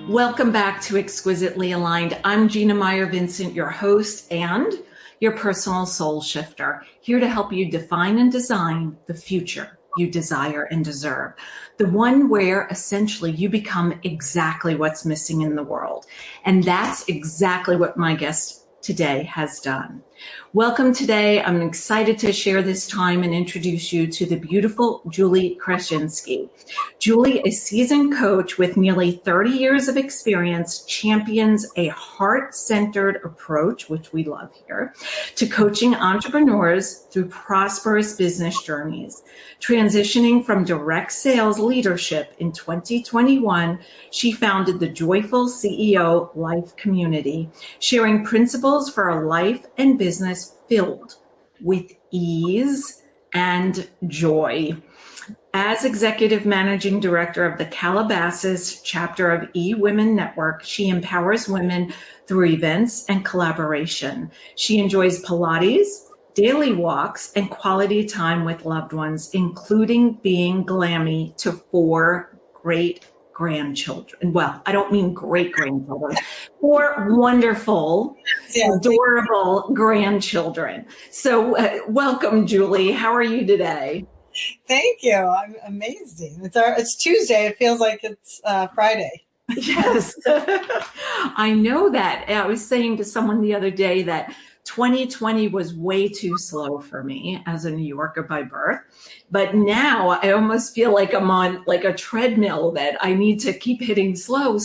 Welcome back to Exquisitely Aligned. I'm Gina Meyer-Vincent, your host and your personal soul shifter, here to help you define and design the future you desire and deserve. The one where essentially you become exactly what's missing in the world. And that's exactly what my guest today has done. Welcome today. I'm excited to share this time and introduce you to the beautiful Julie Kraschinsky. Julie, a seasoned coach with nearly 30 years of experience, champions a heart-centered approach, which we love here, to coaching entrepreneurs through prosperous business journeys. Transitioning from direct sales leadership in 2021, she founded the Joyful CEO Life Community, sharing principles for a life and business filled with ease and joy. As Executive Managing Director of the Calabasas chapter of eWomen Network, she empowers women through events and collaboration. She enjoys Pilates, daily walks, and quality time with loved ones, including being glammy to 4 great grandchildren. Well, I don't mean great grandchildren, 4 wonderful, adorable grandchildren. So welcome, Julie. How are you today? Thank you. I'm amazing. It's Tuesday. It feels like it's Friday. Yes, I know that. I was saying to someone the other day that 2020 was way too slow for me as a New Yorker by birth. But now I almost feel like I'm on like a treadmill that I need to keep hitting slower,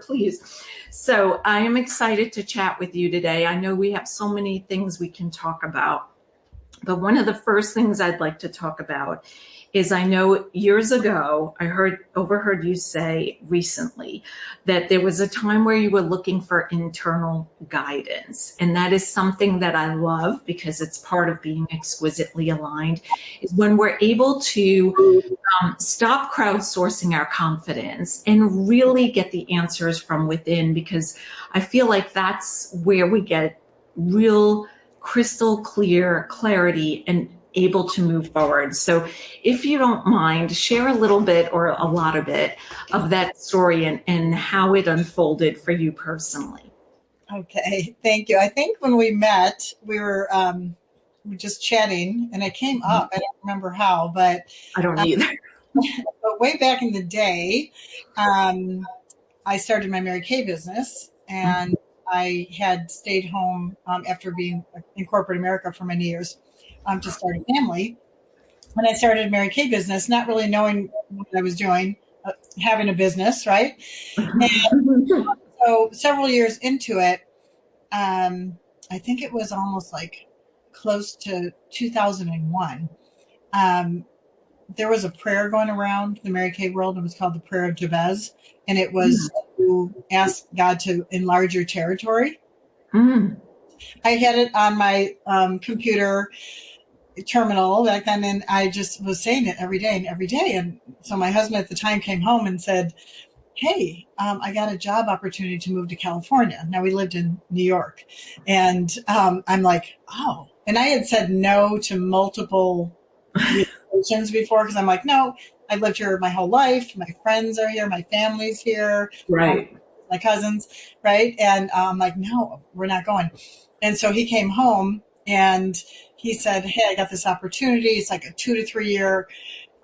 please. So I am excited to chat with you today. I know we have so many things we can talk about. But one of the first things I'd like to talk about is I know years ago, I overheard you say recently that there was a time where you were looking for internal guidance. And that is something that I love because it's part of being exquisitely aligned, is when we're able to stop crowdsourcing our confidence and really get the answers from within, because I feel like that's where we get real crystal clear clarity and able to move forward. So if you don't mind, share a little bit or a lot of it of that story and how it unfolded for you personally. Okay, thank you. I think when we met, we were just chatting and I came up. I don't remember how, but I don't either. But way back in the day, I started my Mary Kay business, and I had stayed home after being in corporate America for many years to start a family. And I started a Mary Kay business, not really knowing what I was doing, having a business, right? And so several years into it, I think it was almost like close to 2001. There was a prayer going around the Mary Kay world. It was called the Prayer of Jabez. And it was to ask God to enlarge your territory. I had it on my computer terminal back then, and I just was saying it every day and every day. And so my husband at the time came home and said, hey, I got a job opportunity to move to California. Now, we lived in New York. And I'm like, oh. And I had said no to multiple before, because I'm like, no, I've lived here my whole life. My friends are here. My family's here. Right. My cousins. Right. And I'm like, no, we're not going. And so he came home and he said, hey, I got this opportunity. It's like a 2 to 3 year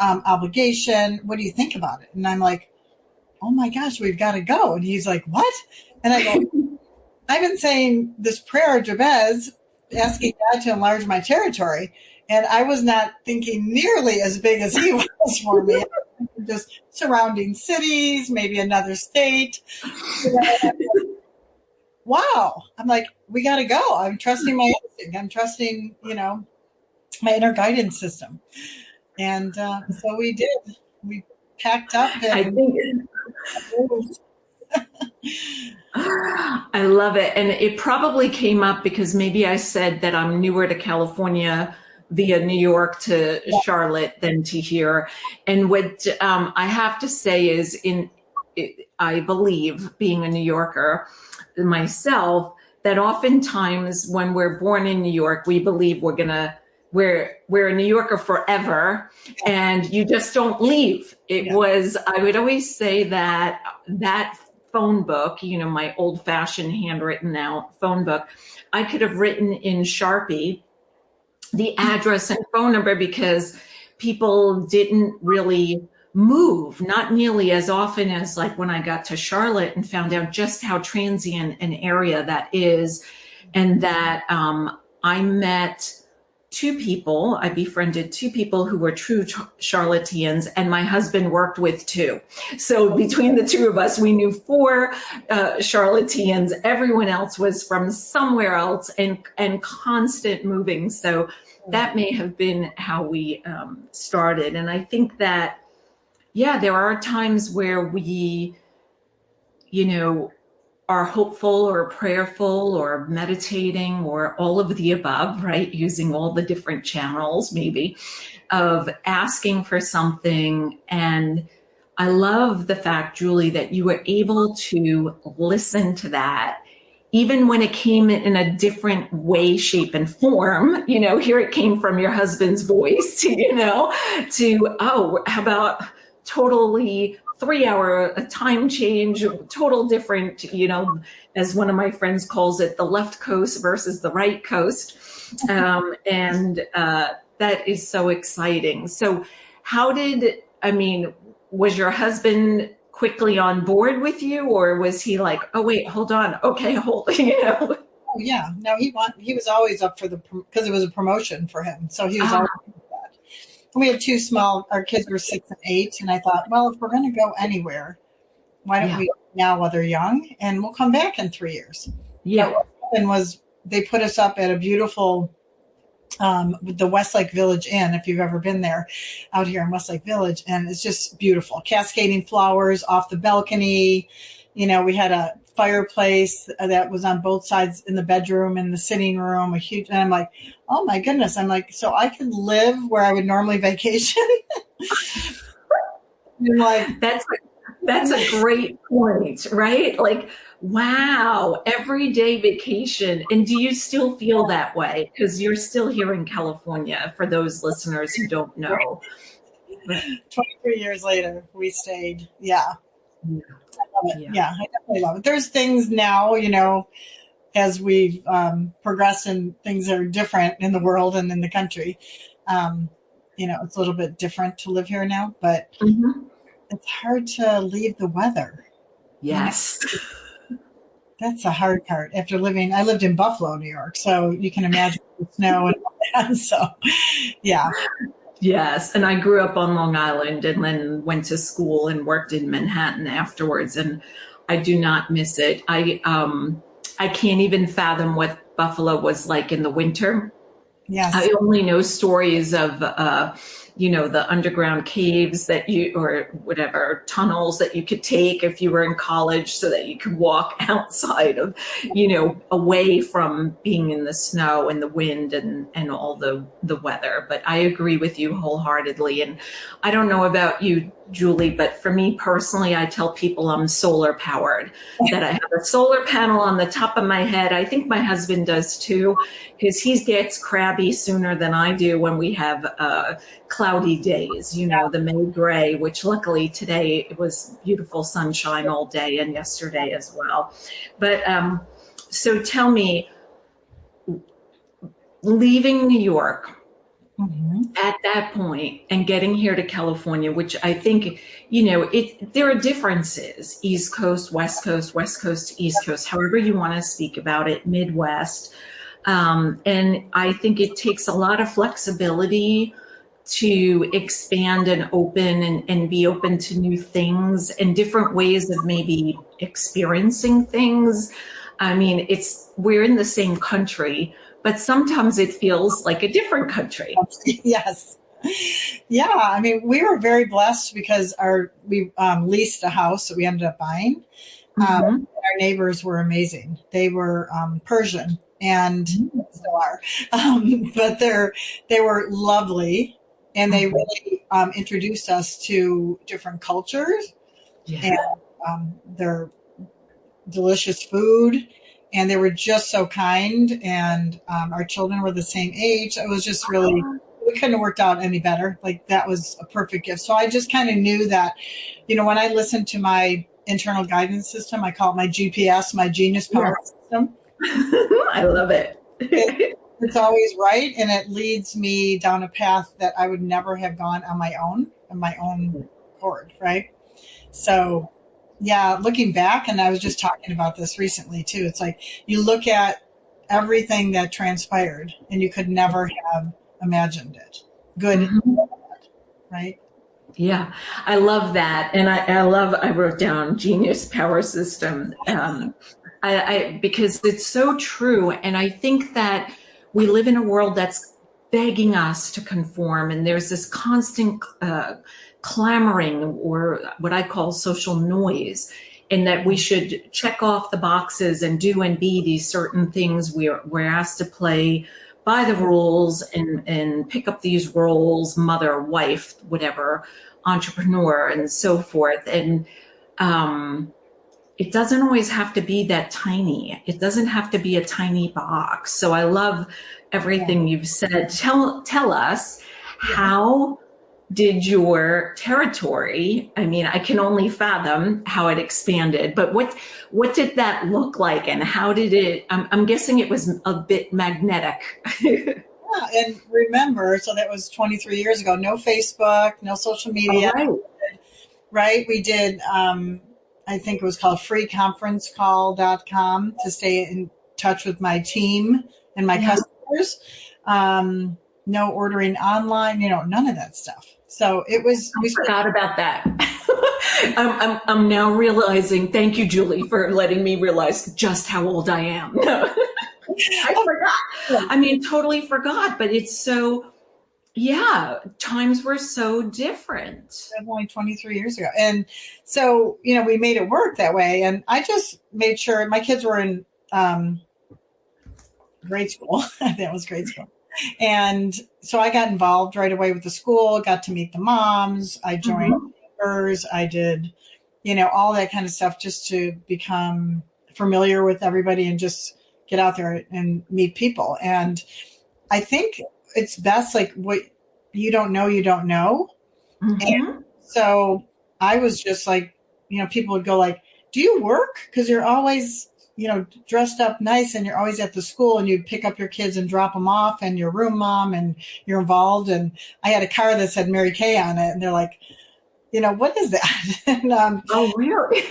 obligation. What do you think about it? And I'm like, oh my gosh, we've got to go. And he's like, what? And I go, I've been saying this prayer of Jabez, asking God to enlarge my territory. And I was not thinking nearly as big as he was for me. Just surrounding cities, maybe another state. Wow. I'm like, we got to go. I'm trusting my instinct. I'm trusting, my inner guidance system. And so we did. We packed up. And I love it. And it probably came up because maybe I said that I'm newer to California via New York to Charlotte than to here. And what I have to say is, I believe, being a New Yorker myself, that oftentimes when we're born in New York, we believe we're a New Yorker forever, and you just don't leave. I would always say that phone book, my old fashioned handwritten now phone book, I could have written in Sharpie the address and phone number because people didn't really move, not nearly as often as like when I got to Charlotte and found out just how transient an area that is. And that I met I befriended two people who were true charlatans, and my husband worked with two. So between the two of us, we knew four charlatans. Everyone else was from somewhere else and constant moving. So that may have been how we started. And I think that, yeah, there are times where we, are hopeful or prayerful or meditating or all of the above, right? Using all the different channels, maybe, of asking for something. And I love the fact, Julie, that you were able to listen to that, even when it came in a different way, shape, and form. Here it came from your husband's voice to, oh, how about totally 3-hour time change, total different, as one of my friends calls it, the left coast versus the right coast. And that is so exciting. So was your husband quickly on board with you, or was he like, oh, wait, hold on. Okay, hold, Oh, yeah. No, he was always up for because it was a promotion for him. So he was always. We had two our kids were 6 and 8. And I thought, well, if we're going to go anywhere, why don't we now while they're young, and we'll come back in 3 years. Yeah. What happened was they put us up at a beautiful, the Westlake Village Inn, if you've ever been there, out here in Westlake Village. And it's just beautiful. Cascading flowers off the balcony. We had a fireplace that was on both sides in the bedroom and the sitting room, and I'm like, oh my goodness. I'm like, so I could live where I would normally vacation. Like, that's a great point, right? Like, wow, everyday vacation. And do you still feel that way? Because you're still here in California, for those listeners who don't know. 23 years later, we stayed. Yeah. I love it. Yeah, I definitely love it. There's things now, as we've progressed and things are different in the world and in the country. It's a little bit different to live here now, but it's hard to leave the weather. Yes. That's the hard part. I lived in Buffalo, New York, so you can imagine the snow and all that. So, yeah. Yes. And I grew up on Long Island and then went to school and worked in Manhattan afterwards. And I do not miss it. I can't even fathom what Buffalo was like in the winter. Yes. I only know stories of, the underground caves or whatever, tunnels that you could take if you were in college so that you could walk outside of, away from being in the snow and the wind and all the weather. But I agree with you wholeheartedly. And I don't know about you, Julie, but for me personally, I tell people I'm solar powered, that I have a solar panel on the top of my head. I think my husband does too, because he gets crabby sooner than I do when we have cloudy days, the May gray, which luckily today it was beautiful sunshine all day and yesterday as well. But so tell me, leaving New York, at that point and getting here to California, which I think, there are differences, East Coast, West Coast, West Coast to East Coast, however you want to speak about it, Midwest. And I think it takes a lot of flexibility to expand and open and be open to new things and different ways of maybe experiencing things. I mean, we're in the same country, but sometimes it feels like a different country. Yes. Yeah. I mean, we were very blessed because we leased a house that we ended up buying. Our neighbors were amazing. They were Persian and still are, but they were lovely, and they really introduced us to different cultures and their delicious food. And they were just so kind, and our children were the same age. It was just really, we couldn't have worked out any better. Like, that was a perfect gift. So I just kind of knew that, when I listened to my internal guidance system. I call it my GPS, my genius power system. I love it. It's always right, and it leads me down a path that I would never have gone on my own accord, right? So, yeah, looking back, and I was just talking about this recently too. It's like you look at everything that transpired, and you could never have imagined it. Good, right? Yeah, I love that. And I wrote down genius power system. Because it's so true. And I think that we live in a world that's begging us to conform. And there's this constant clamoring, or what I call social noise, and that we should check off the boxes and do and be these certain things. We're asked to play by the rules and pick up these roles, mother, wife, whatever, entrepreneur, and so forth. And it doesn't always have to be that tiny. It doesn't have to be a tiny box. So I love everything you've said. Tell us, how did your territory, I mean, I can only fathom how it expanded, but what did that look like, and how did it, I'm guessing it was a bit magnetic. Yeah, and remember, so that was 23 years ago, no Facebook, no social media, right? We did, I think it was called freeconferencecall.com to stay in touch with my team and my customers. No ordering online, none of that stuff. So it was. I forgot about that. I'm now realizing. Thank you, Julie, for letting me realize just how old I am. I forgot. I mean, totally forgot. But it's so. Yeah, times were so different. Only 23 years ago. And so, we made it work that way. And I just made sure my kids were in grade school. That was grade school. And so I got involved right away with the school, got to meet the moms. I joined members. I did, all that kind of stuff just to become familiar with everybody and just get out there and meet people. And I think it's best, like, what you don't know, you don't know. And so I was just like, people would go like, do you work? Because you're always, dressed up nice, and you're always at the school, and you pick up your kids and drop them off, and you're room mom, and you're involved. And I had a car that said Mary Kay on it, and they're like, what is that? And, oh, really?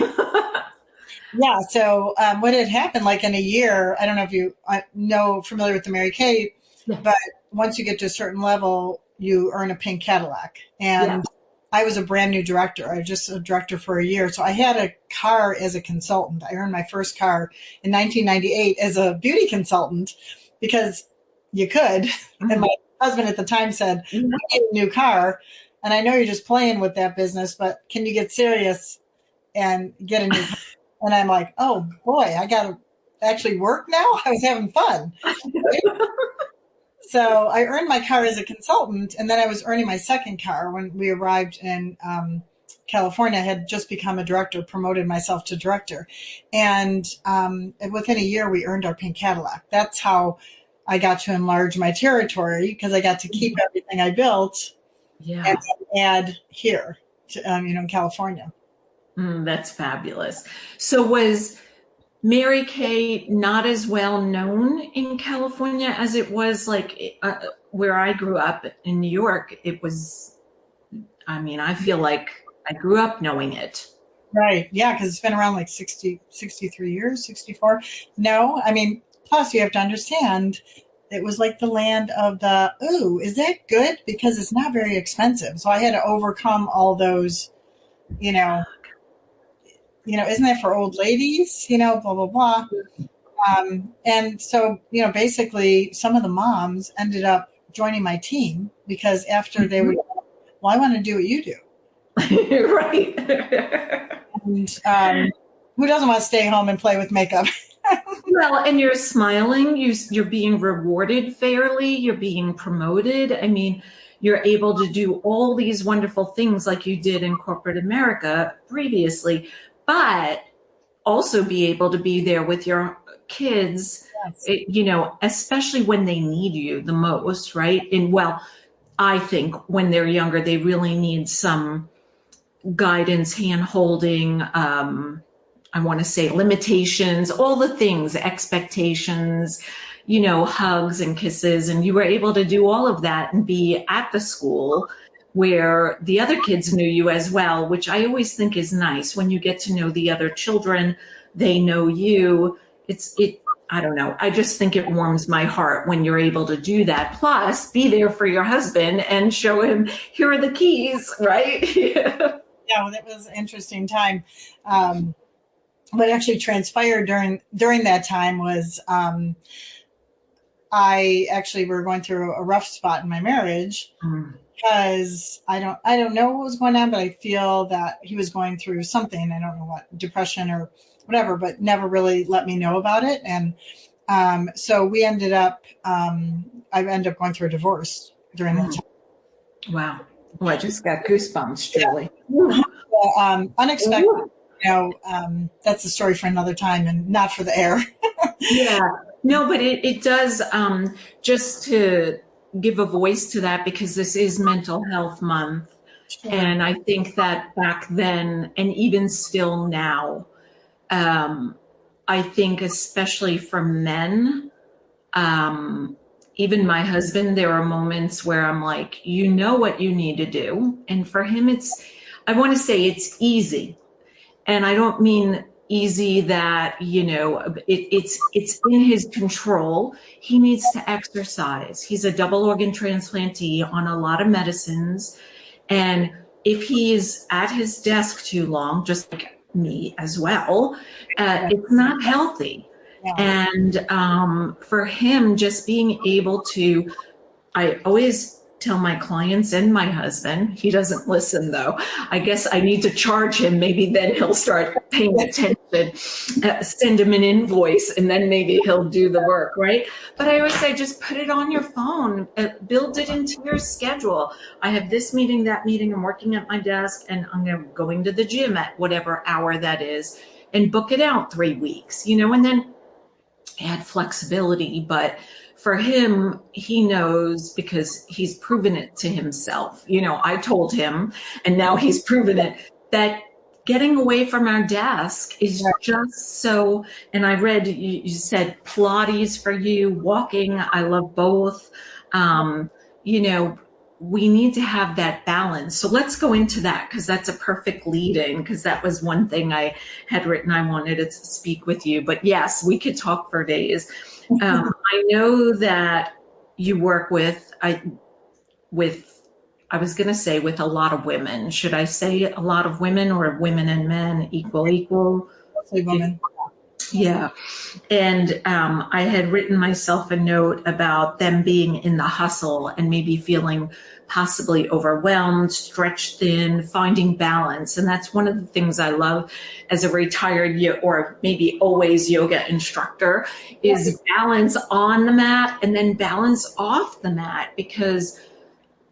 Yeah. So what had happened, like in a year, I don't know if you familiar with the Mary Kay, but once you get to a certain level, you earn a pink Cadillac. And I was a brand new director. I was just a director for a year. So I had a car as a consultant. I earned my first car in 1998 as a beauty consultant because you could. And my husband at the time said, I need a new car. And I know you're just playing with that business, but can you get serious and get a new car? And I'm like, oh boy, I got to actually work now? I was having fun. Right? So I earned my car as a consultant, and then I was earning my second car when we arrived in California. I had just become a director, promoted myself to director. And within a year, we earned our pink Cadillac. That's how I got to enlarge my territory, because I got to keep everything I built and add here to, in California. That's fabulous. So was Mary Kay not as well known in California as it was like where I grew up in New York? It was, I feel like I grew up knowing it. Right. Yeah. Because it's been around like 63 years, 64. No, plus you have to understand, it was like the land of the, ooh, is that good? Because it's not very expensive. So I had to overcome all those, isn't that for old ladies, blah, blah, blah. And so, basically some of the moms ended up joining my team because after they would, well, I want to do what you do. Right. And who doesn't want to stay home and play with makeup? Well, and you're smiling, you're being rewarded fairly, you're being promoted. You're able to do all these wonderful things like you did in corporate America previously, but also be able to be there with your kids, especially when they need you the most, right? And I think when they're younger, they really need some guidance, hand holding, I want to say limitations, all the things, expectations, hugs and kisses. And you were able to do all of that and be at the school where the other kids knew you as well, which I always think is nice. When you get to know the other children, they know you. I don't know. I just think it warms my heart when you're able to do that. Plus, be there for your husband and show him, here are the keys, right? Yeah, well, that was an interesting time. What actually transpired during that time was I actually were going through a rough spot in my marriage because I don't know what was going on, but I feel that he was going through something. I don't know what, depression or whatever, but never really let me know about it. And so we ended up, I ended up going through a divorce during that time. Wow. Well, I just got goosebumps, Julie. Yeah. Unexpected. That's a story for another time and not for the air. Yeah, no, but it does, just to give a voice to that, because this is Mental Health Month. Sure. And I think that back then, and even still now, I think especially for men, even my husband, there are moments where I'm like, you know what you need to do. And for him, I want to say it's easy. And I don't mean easy that, it's in his control. He needs to exercise. He's a double organ transplantee on a lot of medicines. And if he's at his desk too long, just like me as well, it's not healthy. Yeah. And for him, just being able to, I always tell my clients and my husband, he doesn't listen though. I guess I need to charge him. Maybe then he'll start paying attention, send him an invoice, and then maybe he'll do the work, right? But I always say, just put it on your phone, build it into your schedule. I have this meeting, that meeting, I'm working at my desk, and I'm going to the gym at whatever hour that is, and book it out 3 weeks, and then add flexibility. But for him, he knows, because he's proven it to himself. I told him, and now he's proven it, that getting away from our desk is just so, and I read, you said Pilates for you, walking, I love both. We need to have that balance. So let's go into that, because that's a perfect lead in, because that was one thing I had written I wanted to speak with you. But yes, we could talk for days. I know that you work with a lot of women. Should I say a lot of women, or women and men equal? Mostly women. Yeah. And I had written myself a note about them being in the hustle and maybe feeling possibly overwhelmed, stretched thin, finding balance. And that's one of the things I love as a retired or maybe always yoga instructor, is balance on the mat and then balance off the mat. Because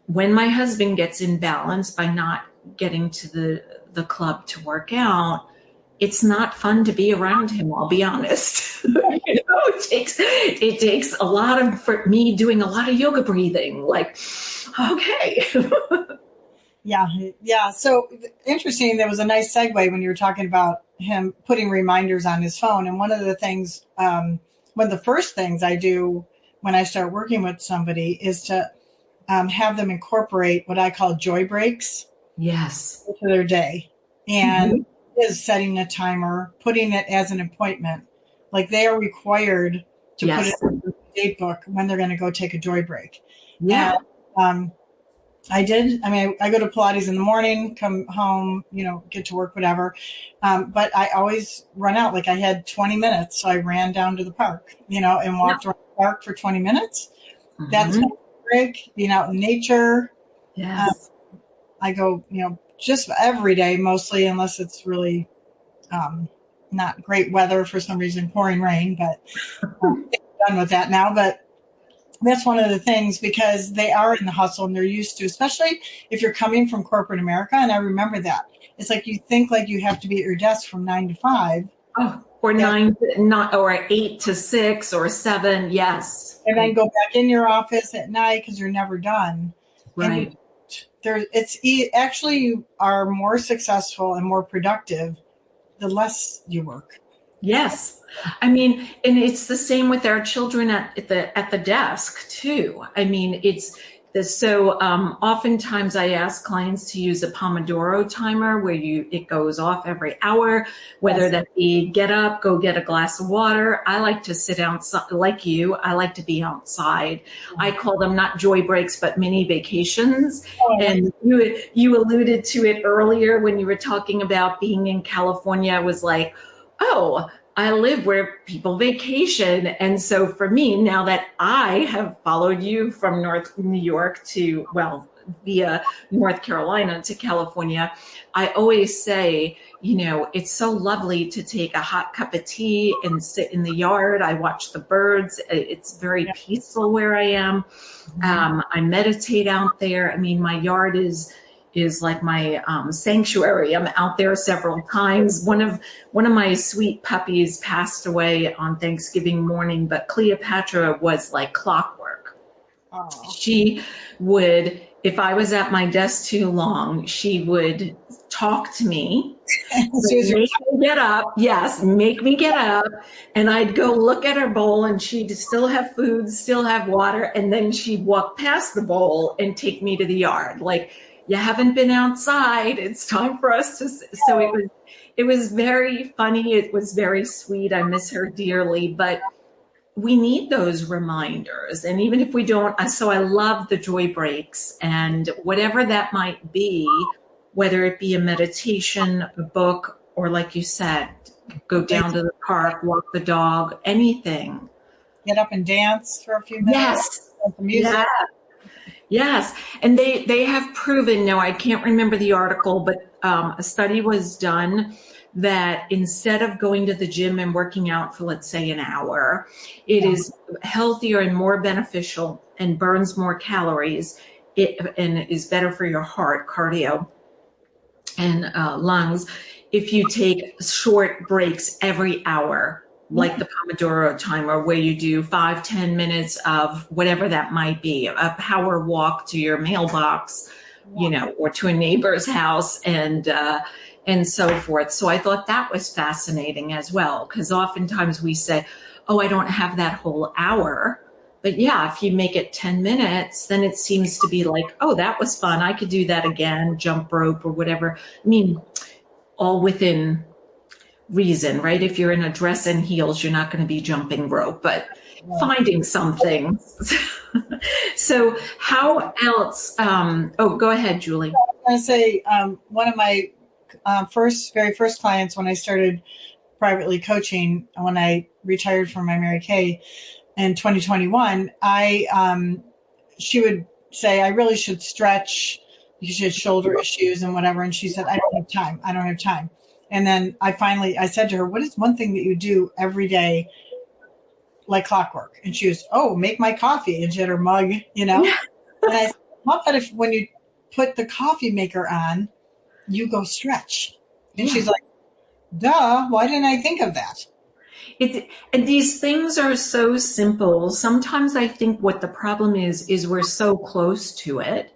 when my husband gets in balance by not getting to the club to work out, it's not fun to be around him, I'll be honest. It takes a lot for me doing a lot of yoga breathing, like, okay. Yeah. So interesting. There was a nice segue when you were talking about him putting reminders on his phone. And one of the things, one of the first things I do when I start working with somebody is to have them incorporate what I call joy breaks. Yes. To their day. And is setting a timer, putting it as an appointment. Like, they are required to put it in the date book when they're going to go take a joy break. Yeah. And, I go to Pilates in the morning, come home, get to work, whatever. But I always run out. Like, I had 20 minutes. So I ran down to the park, and walked around the park for 20 minutes. That's my break, being out in nature. Yes. I go, just every day, mostly, unless it's really not great weather for some reason, pouring rain, but I'm done with that now. But that's one of the things, because they are in the hustle and they're used to, especially if you're coming from corporate America. And I remember that. It's like, you think like you have to be at your desk from 9 to 5. Oh, or 8 to 6 or 7. Yes. And then go back in your office at night because you're never done. Right. actually you are more successful and more productive the less you work. Yes. I mean, and it's the same with our children at the desk too. I mean, it's so oftentimes I ask clients to use a Pomodoro timer where it goes off every hour, whether Yes. that be get up, go get a glass of water. I like to sit outside like you. I like to be outside. I call them not joy breaks, but mini vacations. And you alluded to it earlier when you were talking about being in California. I was like, oh, I live where people vacation. And so for me, now that I have followed you from North New York to, well, via North Carolina to California, I always say, it's so lovely to take a hot cup of tea and sit in the yard. I watch the birds. It's very peaceful where I am. I meditate out there. I mean, my yard is like my sanctuary. I'm out there several times. One of my sweet puppies passed away on Thanksgiving morning, but Cleopatra was like clockwork. Oh. She would, if I was at my desk too long, she would talk to me, make me get up. Yes, make me get up. And I'd go look at her bowl and she'd still have food, still have water. And then she'd walk past the bowl and take me to the yard. Like, you haven't been outside. It's time for us to. So it was very funny. It was very sweet. I miss her dearly, but we need those reminders. And even if we don't, so I love the joy breaks and whatever that might be, whether it be a meditation, a book, or like you said, go down to the park, walk the dog, anything. Get up and dance for a few minutes. Yes. The music. Yeah. Yes. And they have proven, now I can't remember the article, but a study was done that instead of going to the gym and working out for, let's say, an hour, it is healthier and more beneficial and burns more calories and is better for your heart, cardio, and lungs if you take short breaks every hour, like the Pomodoro timer, where you do 5-10 minutes of whatever that might be, a power walk to your mailbox, or to a neighbor's house and so forth. So I thought that was fascinating as well, because oftentimes we say, oh, I don't have that whole hour. But yeah, if you make it 10 minutes, then it seems to be like, oh, that was fun. I could do that again, jump rope or whatever. I mean, all within reason, right? If you're in a dress and heels, you're not going to be jumping rope, but finding something. So how else? Go ahead, Julie. I was going to say, one of my very first clients when I started privately coaching, when I retired from my Mary Kay in 2021, she would say, I really should stretch because she had shoulder issues and whatever. And she said, I don't have time. And then I said to her, what is one thing that you do every day like clockwork? And she was, make my coffee. And she had her mug, Yeah. And I said, how about if when you put the coffee maker on, you go stretch? And she's like, duh, why didn't I think of that? And these things are so simple. Sometimes I think what the problem is we're so close to it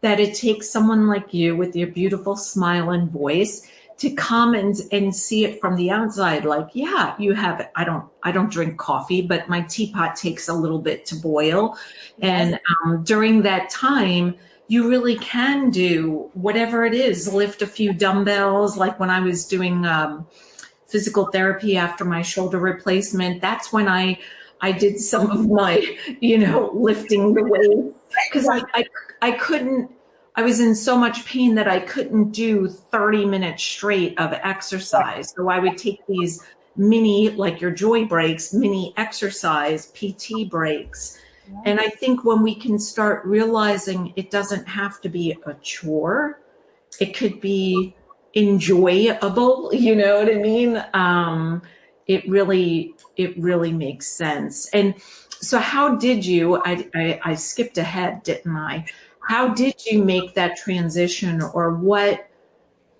that it takes someone like you with your beautiful smile and voice to come and see it from the outside. Like, yeah, you have it. I don't drink coffee, but my teapot takes a little bit to boil. And during that time, you really can do whatever it is, lift a few dumbbells. Like when I was doing physical therapy after my shoulder replacement, that's when I did some of my, lifting the weights, because I couldn't. I was in so much pain that I couldn't do 30 minutes straight of exercise. So I would take these mini, like your joy breaks, mini exercise, PT breaks. Yeah. And I think when we can start realizing it doesn't have to be a chore, it could be enjoyable, you know what I mean? It really makes sense. And so how did you, I skipped ahead, didn't I? How did you make that transition, or what?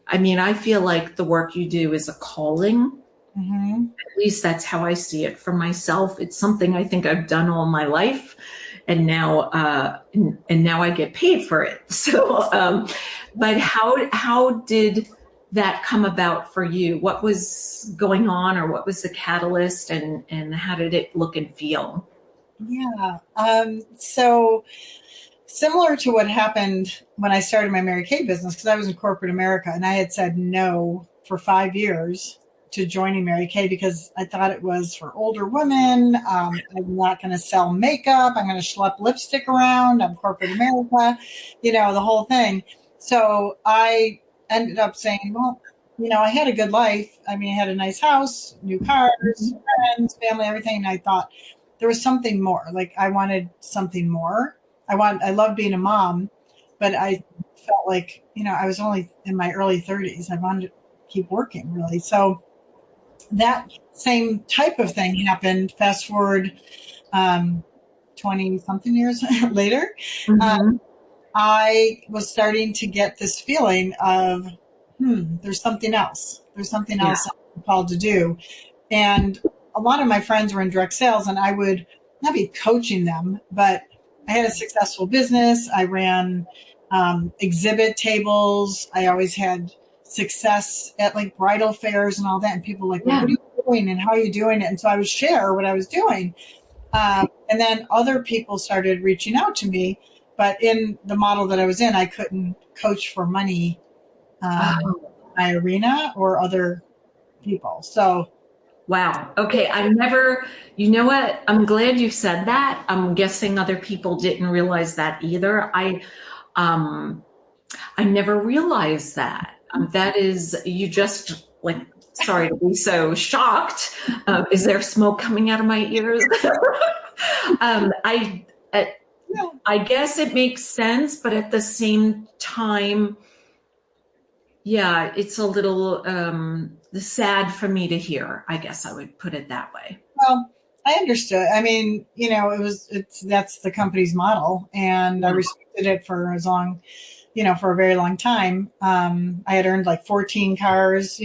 I mean, I feel like the work you do is a calling. Mm-hmm. At least that's how I see it for myself. It's something I think I've done all my life. and now I get paid for it. So, but how did that come about for you? What was going on, or what was the catalyst, and how did it look and feel? Yeah. So similar to what happened when I started my Mary Kay business, because I was in corporate America and I had said no for 5 years to joining Mary Kay because I thought it was for older women. I'm not going to sell makeup. I'm going to schlep lipstick around. I'm corporate America, the whole thing. So I ended up saying, well, I had a good life. I mean, I had a nice house, new cars, friends, family, everything. And I thought there was something more. Like I wanted something more. I love being a mom, but I felt like, I was only in my early 30s. I wanted to keep working really. So that same type of thing happened. Fast forward 20 something years later. Mm-hmm. I was starting to get this feeling of, there's something else. There's something Yeah. else I'm called to do. And a lot of my friends were in direct sales, and I would not be coaching them, but I had a successful business. I ran exhibit tables. I always had success at like bridal fairs and all that. And people were like, well, Yeah. what are you doing and how are you doing it? And so I would share what I was doing. And then other people started reaching out to me. But in the model that I was in, I couldn't coach for money my arena or other people. So Wow. Okay. You know what? I'm glad you said that. I'm guessing other people didn't realize that either. I never realized that. That is, you just like, sorry to be so shocked. Is there smoke coming out of my ears? um, I, I guess it makes sense, but at the same time, yeah, it's a little sad for me to hear. I guess I would put it that way. well, I understood. I mean, that's the company's model, and I respected it for as long, for a very long time. I had earned like 14 cars,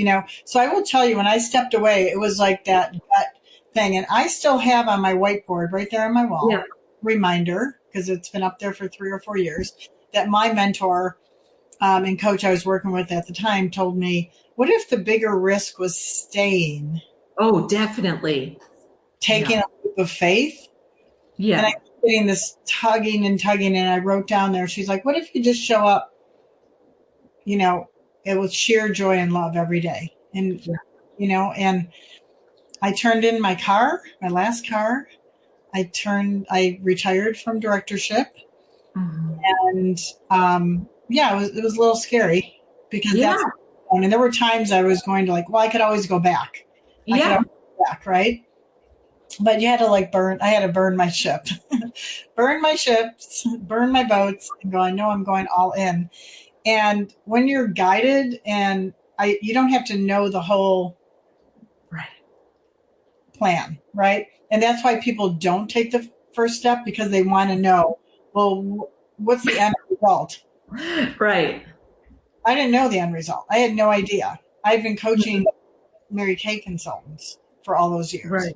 So I will tell you, when I stepped away, it was like that gut thing, and I still have on my whiteboard right there on my wall, Yeah. reminder, because it's been up there for 3 or 4 years, that my mentor and coach I was working with at the time told me, what if the bigger risk was staying? Oh, definitely. Taking Yeah. a leap of faith. And Yeah. I kept getting this tugging and tugging, and I wrote down there, she's like, what if you just show up, it with sheer joy and love every day? And, and I turned in my car, my last car. I retired from directorship. Mhm. And, it was a little scary because Yeah. and there were times I was going to like, well, I could always go back. I could Yeah. always go back, right? But you had to I had to burn my ship, burn my ships, burn my boats, and go, I know I'm going all in. And when you're guided you don't have to know the whole Right. plan, right? And that's why people don't take the first step, because they want to know, well, what's the end result? Right. I didn't know the end result. I had no idea. I've been coaching Mary Kay consultants for all those years. Right.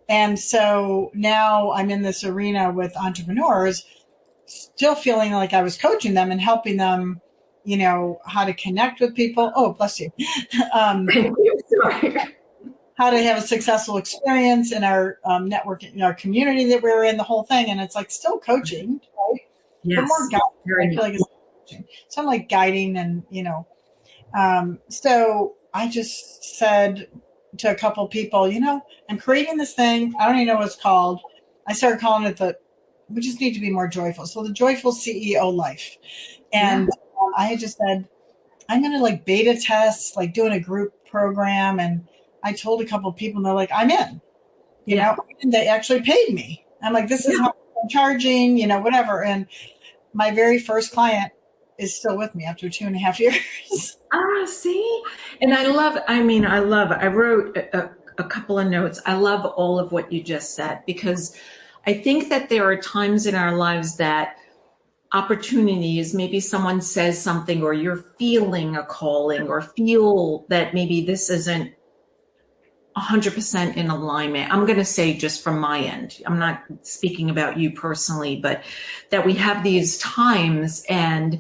And so now I'm in this arena with entrepreneurs, still feeling like I was coaching them and helping them, how to connect with people. Oh, bless you. Thank you. Sorry. How to have a successful experience in our network, in our community that we're in, the whole thing. And it's like still coaching, right? Yes. But more guiding. I feel like it's coaching. So I'm like guiding and, so I just said to a couple people, I'm creating this thing. I don't even know what it's called. I started calling it we just need to be more joyful. So the Joyful CEO Life. And I had just said, I'm going to like beta test, like doing a group program. And I told a couple of people, and they're like, I'm in, and they actually paid me. I'm like, this is how I'm charging, whatever. And my very first client is still with me after 2.5 years. See? And I wrote a couple of notes. I love all of what you just said, because I think that there are times in our lives that opportunities, maybe someone says something, or you're feeling a calling, or feel that maybe this isn't 100% in alignment. I'm going to say just from my end, I'm not speaking about you personally, but that we have these times. And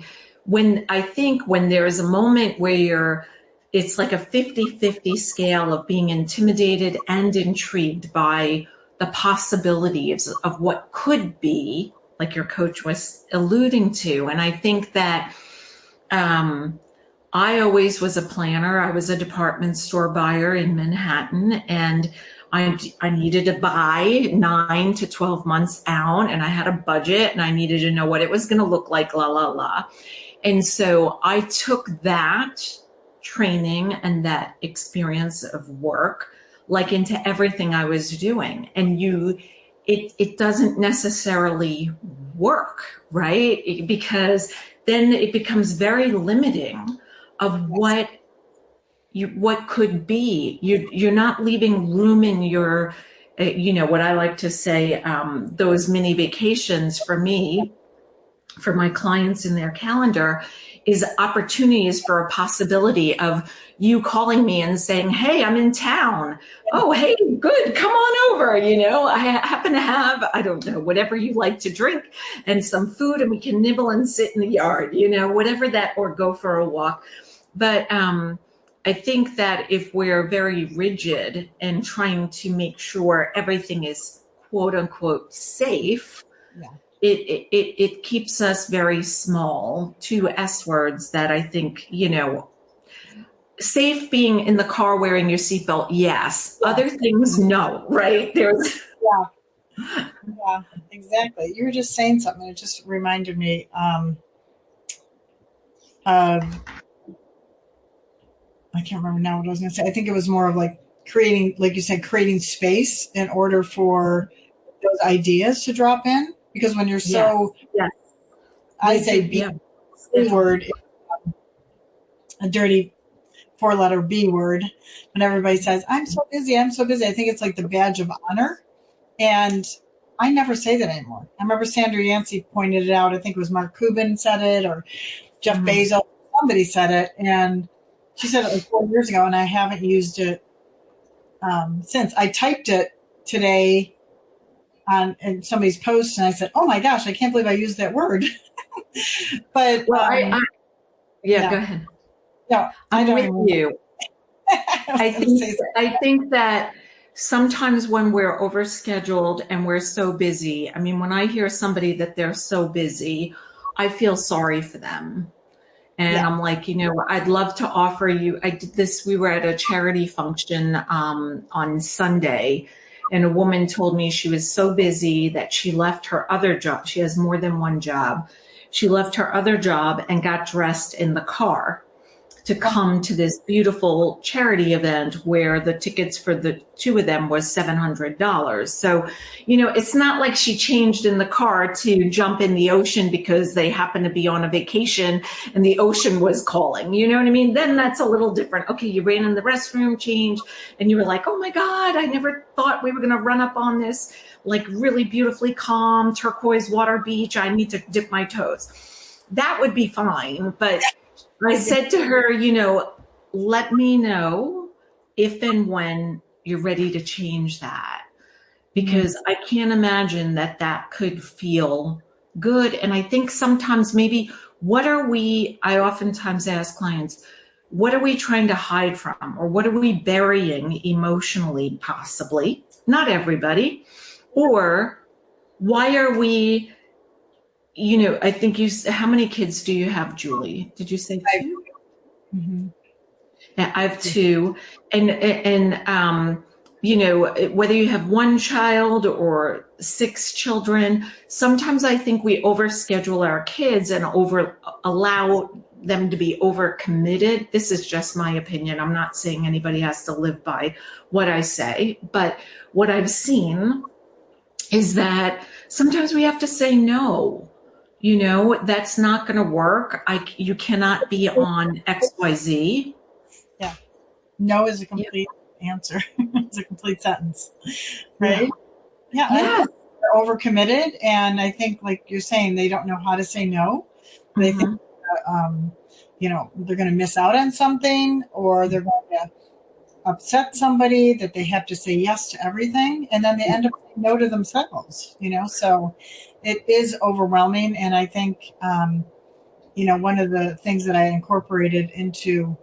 I think when there is a moment where it's like a 50-50 scale of being intimidated and intrigued by the possibilities of what could be, like your coach was alluding to. And I think that I always was a planner. I was a department store buyer in Manhattan, and I needed to buy 9 to 12 months out, and I had a budget, and I needed to know what it was going to look like, la, la, la. And so I took that training and that experience of work like into everything I was doing. And it doesn't necessarily work, right? Because then it becomes very limiting of what could be. You're not leaving room in your, what I like to say, those mini vacations for me, for my clients in their calendar, is opportunities for a possibility of you calling me and saying, hey, I'm in town. Oh, hey, good, come on over. I happen to have, I don't know, whatever you like to drink and some food, and we can nibble and sit in the yard, whatever that, or go for a walk. But I think that if we're very rigid and trying to make sure everything is quote unquote safe, Yeah. It keeps us very small. 2 S words that I think, safe being in the car wearing your seatbelt, yes. Yeah. Other things, no, right? There's Yeah, exactly. You were just saying something. It just reminded me I can't remember now what I was going to say. I think it was more of like creating, like you said, creating space in order for those ideas to drop in. Because when you're so, yes. I say B word, a dirty 4-letter B word, when everybody says, I'm so busy, I think it's like the badge of honor. And I never say that anymore. I remember Sandra Yancey pointed it out. I think it was Mark Cuban said it, or Jeff Bezos, somebody said it. And she said it like 4 years ago, and I haven't used it since. I typed it today in somebody's post, and I said, oh my gosh, I can't believe I used that word. But well, go ahead. No, I'm with you. I think that sometimes when we're overscheduled and we're so busy, I mean, when I hear somebody that they're so busy, I feel sorry for them. And I'm like, I'd love to offer you, I did this, we were at a charity function on Sunday, and a woman told me she was so busy that she left her other job. She has more than one job. She left her other job and got dressed in the car to come to this beautiful charity event where the tickets for the 2 of them was $700. So, it's not like she changed in the car to jump in the ocean because they happened to be on a vacation and the ocean was calling. You know what I mean? Then that's a little different. Okay, you ran in the restroom, changed, and you were like, oh my God, I never thought we were going to run up on this like really beautifully calm turquoise water beach. I need to dip my toes. That would be fine. But I said to her, let me know if and when you're ready to change that, because I can't imagine that could feel good. And I think sometimes maybe I oftentimes ask clients, what are we trying to hide from? Or what are we burying emotionally, possibly? Not everybody. Or why are we, I think how many kids do you have, Julie? Did you say 2? Mm-hmm. Yeah, I have 2. And whether you have 1 child or 6 children, sometimes I think we overschedule our kids and allow them to be overcommitted. This is just my opinion. I'm not saying anybody has to live by what I say, but what I've seen is that sometimes we have to say no. That's not going to work. You cannot be on XYZ. Yeah. No is a complete answer. It's a complete sentence. Right? Yeah. They're overcommitted. And I think, like you're saying, they don't know how to say no. They think, they're going to miss out on something, or they're going to upset somebody, that they have to say yes to everything, and then they end up saying no to themselves, so it is overwhelming. And I think, one of the things that I incorporated into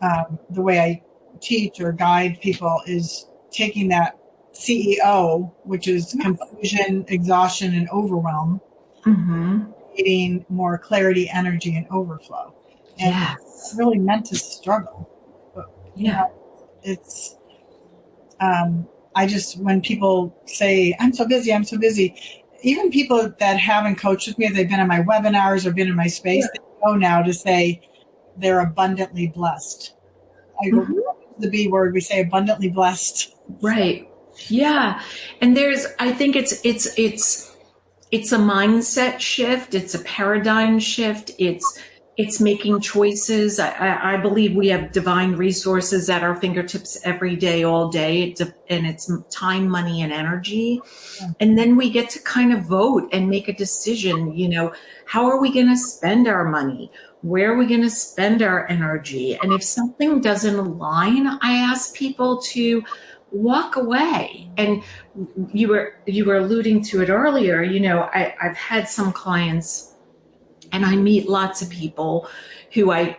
the way I teach or guide people is taking that CEO, which is confusion, exhaustion, and overwhelm, creating more clarity, energy, and overflow. And it's really meant to struggle. But, it's, when people say, I'm so busy, even people that haven't coached with me, if they've been in my webinars or been in my space, they know now to say they're abundantly blessed. I go, the B word, we say abundantly blessed. Right. Yeah. And I think it's a mindset shift. It's a paradigm shift. It's making choices. I believe we have divine resources at our fingertips every day, all day. And it's time, money, and energy. Yeah. And then we get to kind of vote and make a decision, how are we going to spend our money? Where are we going to spend our energy? And if something doesn't align, I ask people to walk away. And you were alluding to it earlier. I've had some clients, and I meet lots of people who I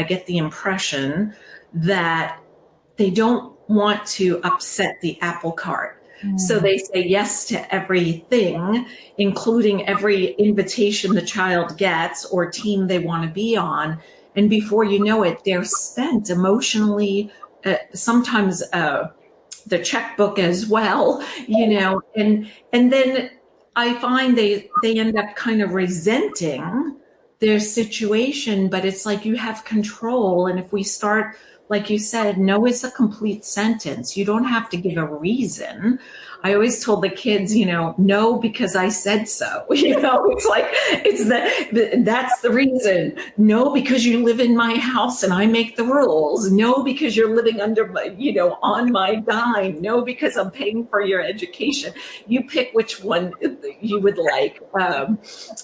get the impression that they don't want to upset the apple cart. So they say yes to everything, including every invitation the child gets or team they want to be on. And before you know it, they're spent emotionally, sometimes the checkbook as well, and then I find they end up kind of resenting their situation, but it's like you have control. And if we start, like you said, no is a complete sentence. You don't have to give a reason. I always told the kids, no, because I said so. It's like, that's the reason. No, because you live in my house and I make the rules. No, because you're living under my, on my dime. No, because I'm paying for your education. You pick which one you would like.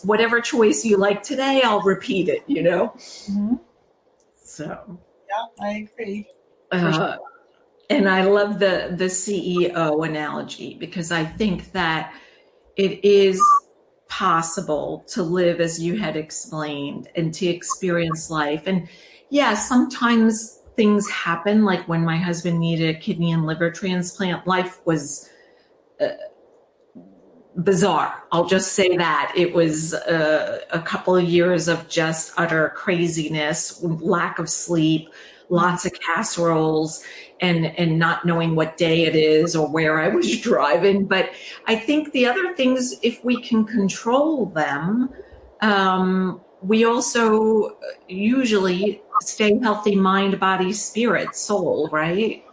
Whatever choice you like today, I'll repeat it, So. Yeah, I agree. And I love the CEO analogy, because I think that it is possible to live as you had explained and to experience life. And yeah, sometimes things happen, like when my husband needed a kidney and liver transplant. Life was bizarre. I'll just say that. It was a couple of years of just utter craziness, lack of sleep, lots of casseroles, and not knowing what day it is or where I was driving. But I think the other things, if we can control them, we also usually stay healthy, mind, body, spirit, soul, right?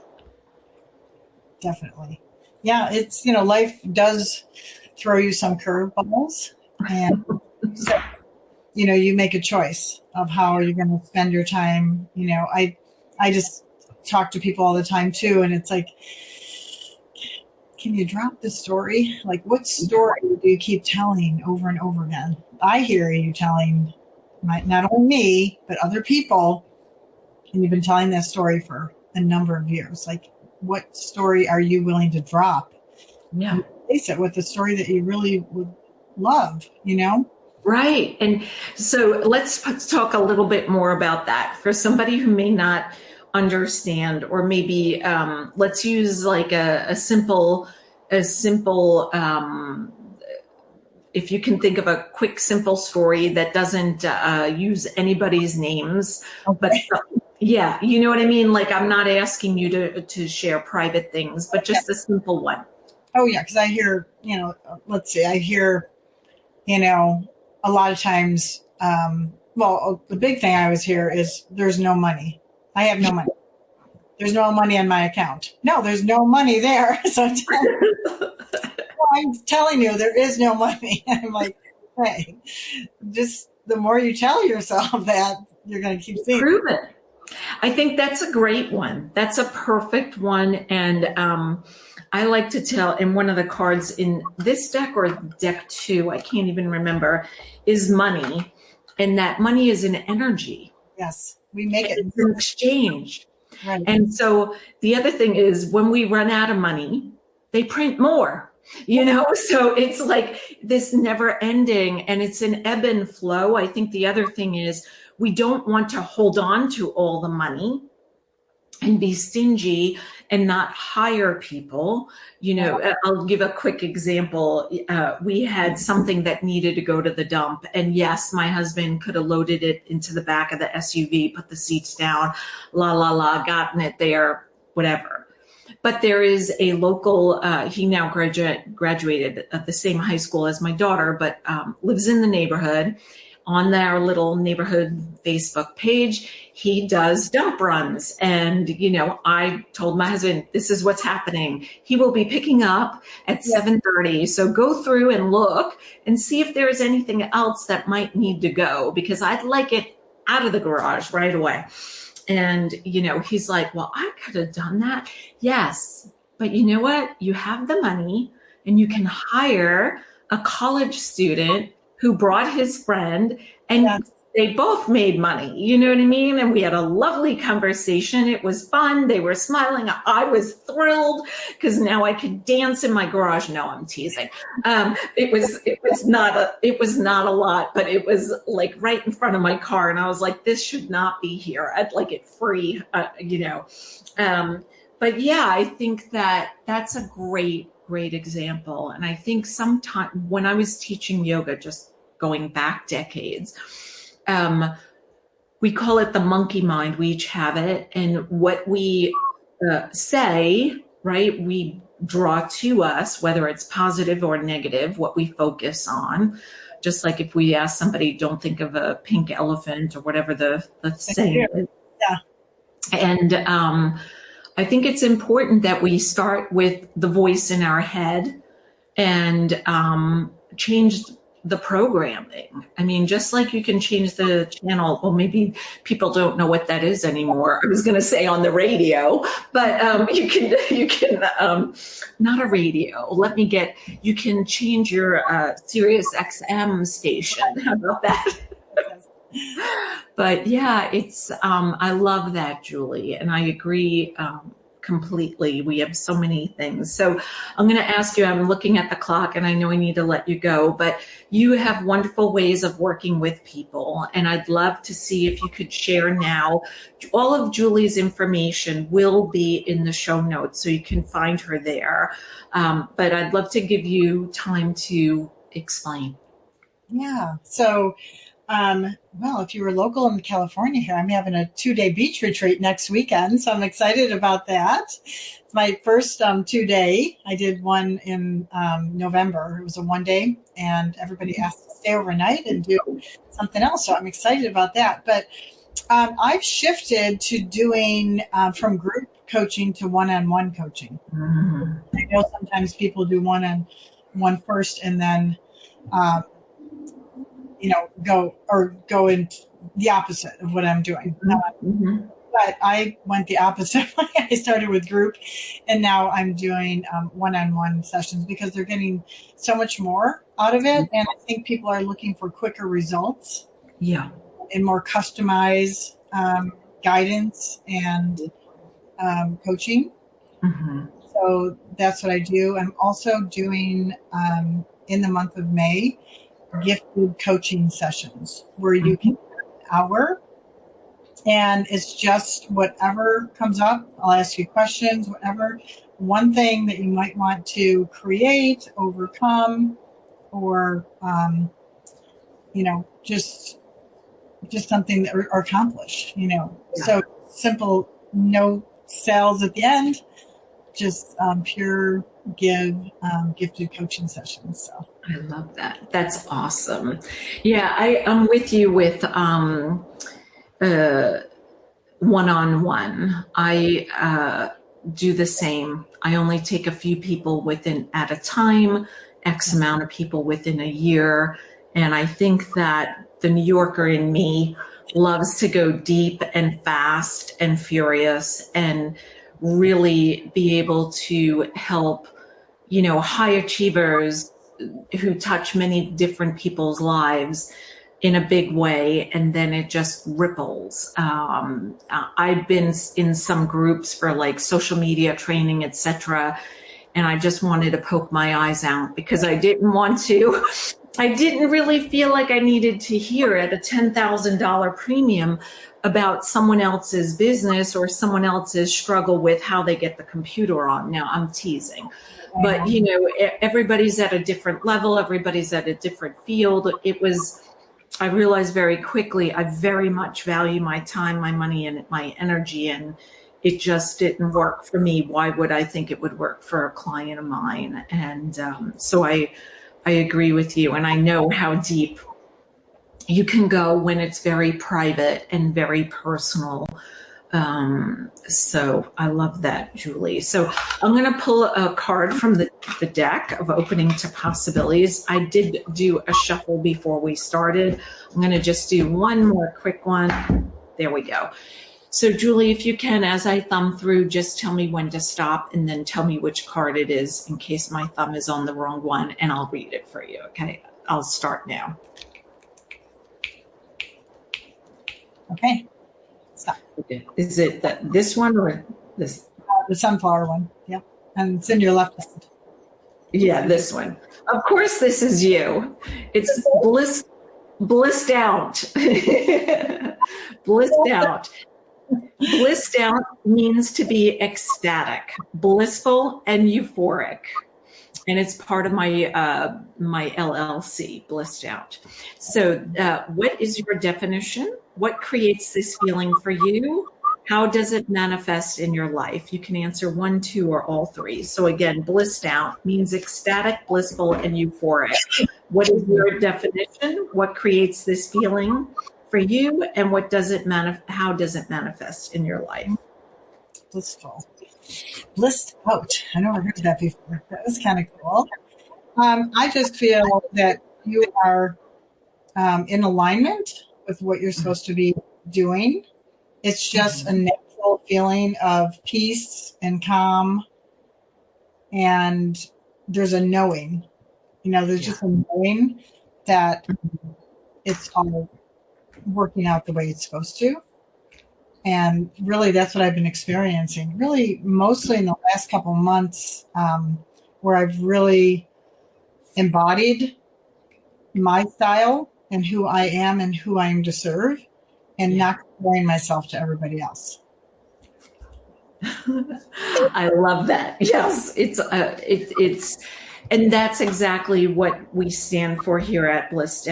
Definitely. Yeah, it's, life does throw you some curveballs, and so, you make a choice of how you're going to spend your time. I just talk to people all the time too, and it's like, can you drop the story? Like, what story do you keep telling over and over again? I hear you telling not only me, but other people, and you've been telling that story for a number of years. Like, what story are you willing to drop? Yeah. Replace it with the story that you really would love, Right. And so let's talk a little bit more about that for somebody who may not understand, or maybe let's use like a simple if you can think of a quick, simple story that doesn't use anybody's names, but yeah, you know what I mean? Like, I'm not asking you to share private things, but just a simple one. Oh yeah. Cause I hear, let's see, I hear, a lot of times, the big thing I always hear is there's no money. I have no money. There's no money on my account. No, there's no money there. So I'm telling you, there is no money. I'm like, hey, just the more you tell yourself that, you're going to keep seeing. Prove it. I think that's a great one. That's a perfect one. And I like to tell, in one of the cards in this deck or deck 2, I can't even remember, is money. And that money is an energy. Yes, we make it. It's an exchange. Right. And so the other thing is when we run out of money, they print more, you know? So it's like this never ending, and it's an ebb and flow. I think the other thing is we don't want to hold on to all the money and be stingy and not hire people. You know, I'll give a quick example. We had something that needed to go to the dump. And yes, my husband could have loaded it into the back of the SUV, put the seats down, gotten it there, whatever. But there is a local, he now graduated at the same high school as my daughter, but lives in the neighborhood. On our little neighborhood Facebook page, he does dump runs. And, you know, I told my husband, this is what's happening. He will be picking up at 7:30. So go through and look and see if there is anything else that might need to go, because I'd like it out of the garage right away. And, you know, he's like, well, I could have done that. Yes. But you know what? You have the money and you can hire a college student who brought his friend, and they both made money. You know what I mean? And we had a lovely conversation. It was fun. They were smiling. I was thrilled because now I could dance in my garage. No, I'm teasing. It was not a lot, but it was like right in front of my car. And I was like, this should not be here. I'd like it free, you know. But yeah, I think that's a great example. And I think sometimes when I was teaching yoga, just going back decades, we call it the monkey mind. We each have it. And what we say, right, we draw to us, whether it's positive or negative, what we focus on. Just like if we ask somebody, don't think of a pink elephant or whatever the saying is. Yeah. And I think it's important that we start with the voice in our head and change the programming. I mean, just like you can change the channel. Well, maybe people don't know what that is anymore. I was going to say on the radio, but you can not a radio. You can change your Sirius XM station. How about that? But yeah, it's, I love that, Julie. And I agree completely. We have so many things. So I'm going to ask you, I'm looking at the clock and I know I need to let you go, but you have wonderful ways of working with people. And I'd love to see if you could share now. All of Julie's information will be in the show notes, so you can find her there. But I'd love to give you time to explain. Yeah. So, well, if you were local in California here, I'm having a 2-day beach retreat next weekend. So I'm excited about that. It's my first 2-day. I did one in November. It was a 1-day, and everybody asked to stay overnight and do something else. So I'm excited about that. But I've shifted to doing from group coaching to one-on-one coaching. Mm-hmm. I know sometimes people do one-on-one first and then go in the opposite of what I'm doing. Mm-hmm. But I went the opposite way. I started with group, and now I'm doing one-on-one sessions because they're getting so much more out of it. And I think people are looking for quicker results. Yeah. And more customized guidance and coaching. Mm-hmm. So that's what I do. I'm also doing in the month of May, gifted coaching sessions where you can have an hour, and it's just whatever comes up. I'll ask you questions, whatever. One thing that you might want to create, overcome, or just something that or accomplish. Yeah. So simple, no sales at the end, just pure gifted coaching sessions. So. I love that. That's awesome. Yeah, I'm with you with one-on-one. I do the same. I only take a few people at a time, X amount of people within a year. And I think that the New Yorker in me loves to go deep and fast and furious and really be able to help, high achievers who touch many different people's lives, in a big way, and then it just ripples. I've been in some groups for like social media training, etc., and I just wanted to poke my eyes out because I didn't want to. I didn't really feel like I needed to hear at a $10,000 premium about someone else's business or someone else's struggle with how they get the computer on. Now, I'm teasing, but you know, everybody's at a different level. Everybody's at a different field. I realized very quickly, I very much value my time, my money, and my energy, and it just didn't work for me. Why would I think it would work for a client of mine? And so I agree with you, and I know how deep you can go when it's very private and very personal. So I love that, Julie. So I'm going to pull a card from the deck of Opening to Possibilities. I did do a shuffle before we started. I'm going to just do one more quick one. There we go. So Julie, if you can, as I thumb through, just tell me when to stop and then tell me which card it is in case my thumb is on the wrong one, and I'll read it for you. Okay, I'll start now. Okay. Stop. Is it this one or this? The sunflower one. Yep. And it's in your left hand. Yeah, this one. Of course, this is you. It's blissed out. Blissed out. Blissed out means to be ecstatic, blissful, and euphoric. And it's part of my my LLC, Blissed Out. So what is your definition? What creates this feeling for you? How does it manifest in your life? You can answer 1, 2, or all 3. So again, blissed out means ecstatic, blissful, and euphoric. What is your definition? What creates this feeling for you? And what does it how does it manifest in your life? Blissful. Blissed out. I never heard that before. That was kind of cool. I just feel that you are in alignment with what you're supposed to be doing. It's just a natural feeling of peace and calm. And there's a knowing, there's just a knowing that it's all working out the way it's supposed to. And really, that's what I've been experiencing, really mostly in the last couple of months, where I've really embodied my style and who I am and who I am to serve, and not comparing myself to everybody else. I love that. Yes, it's and that's exactly what we stand for here at Blissed.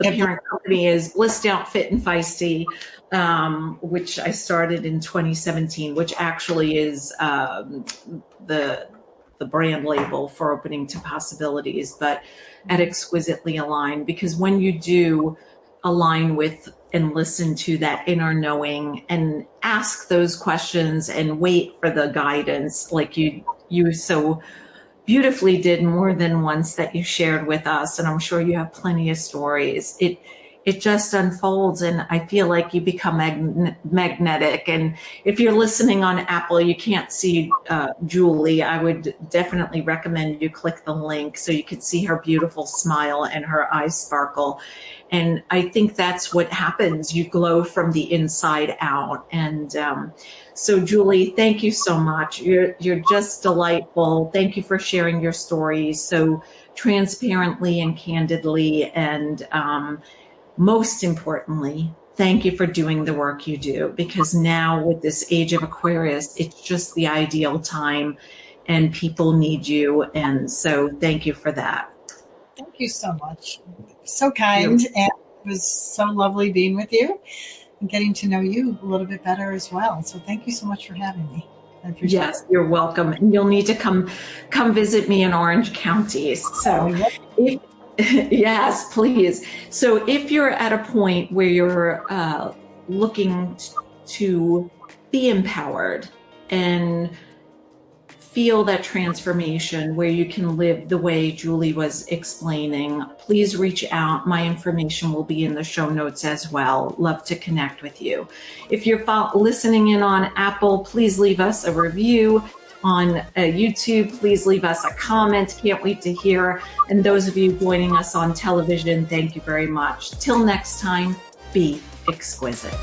The parent company is Blissed Out, Fit and Feisty, which I started in 2017, which actually is the brand label for Opening to Possibilities, but at Exquisitely Aligned, because when you do align with and listen to that inner knowing and ask those questions and wait for the guidance, like you so beautifully did more than once that you shared with us, and I'm sure you have plenty of stories. It just unfolds, and I feel like you become magnetic. And if you're listening on Apple, you can't see Julie. I would definitely recommend you click the link so you could see her beautiful smile and her eyes sparkle. And I think that's what happens. You glow from the inside out. And so Julie, thank you so much. You're just delightful. Thank you for sharing your stories so transparently and candidly. And most importantly, thank you for doing the work you do, because now with this age of Aquarius, it's just the ideal time and people need you. And so thank you for that. Thank you so much. So kind. And it was so lovely being with you and getting to know you a little bit better as well. So thank you so much for having me. I appreciate it. Yes, you're welcome. And you'll need to come visit me in Orange County. So yes, please. So if you're at a point where you're looking to be empowered and feel that transformation where you can live the way Julie was explaining, please reach out. My information will be in the show notes as well. Love to connect with you. If you're listening in on Apple, please leave us a review. on YouTube, please leave us a comment. Can't wait to hear. And those of you joining us on television, thank you very much. Till next time, be exquisite.